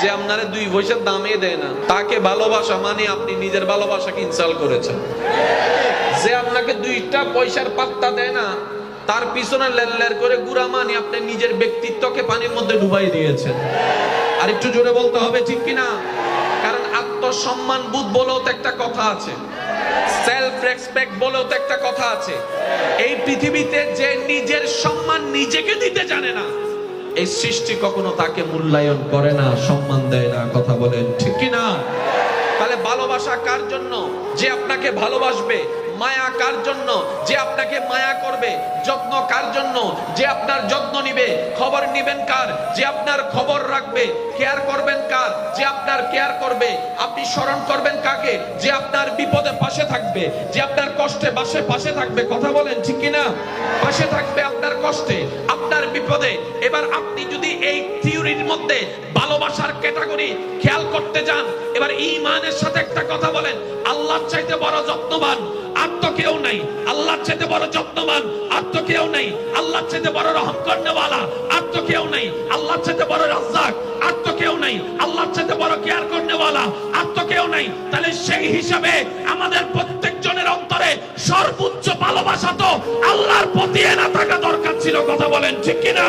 যে আপনারে 2 পয়সার দামে দেয় না, তাকে ভালোবাসা মানে আপনি নিজের ভালোবাসাকে ইনসাল্ট করেছেন। যে আপনাকে 2টা পয়সার পাত্তা দেয় না, তার পিছনে লেললের করে গুড়া মানে আপনি নিজের ব্যক্তিত্বকে পানির মধ্যে ডুবাই দিয়েছেন। আর একটু জোরে বলতে হবে, ঠিক কিনা? কারণ আত্মসম্মান বোধ বলেও তো একটা কথা আছে, সেলফ রেসপেক্ট বলেও তো একটা কথা আছে। এই পৃথিবীতে যে নিজের সম্মান নিজেকে দিতে জানে না, এই সৃষ্টি কখনো তাকে মূল্যায়ন করে না, সম্মান দেয় না। কথা বলেন ঠিক কিনা? তাহলে ভালোবাসা কার জন্য? যে আপনাকে ভালোবাসবে। মায়া কার জন্য? যে আপনাকে মায়া করবে। যত্ন কার জন্য? যে আপনার যত্ন নিবে। খবর নিবেন কার? যে আপনার খবর রাখবে। কেয়ার করবেন কার? যে আপনার কেয়ার করবে। আপনি স্মরণ করবেন কাকে? যে আপনার বিপদে পাশে থাকবে, যে আপনার কষ্টে পাশে থাকবে। কথা বলেন ঠিক কিনা? পাশে থাকবে আপনার কষ্টে, আপনার বিপদে। এবার আপনি যদি এই থিওরির মধ্যে ভালোবাসার ক্যাটাগরি খেয়াল করতে যান, এবার ঈমানের সাথে একটা কথা বলেন, আল্লাহর চাইতে বড় যত্নবান আর তো কেউ নাই। আল্লাহর চাইতে বড় যত্নবান আর তো কেউ নাই। আল্লাহর চাইতে বড় রহম করনেওয়ালা আর তো কেউ নাই। আল্লাহর চাইতে বড় রাজ্জাক আর তো কেউ নাই। আল্লাহর চাইতে বড় কেয়ার করনেওয়ালা আর তো কেউ নাই। তাহলে সেই হিসাবে আমাদের প্রত্যেকজনের অন্তরে সর্বোচ্চ ভালোবাসা তো আল্লাহর প্রতি না থাকা দরকার ছিল। কথা বলেন ঠিক কিনা?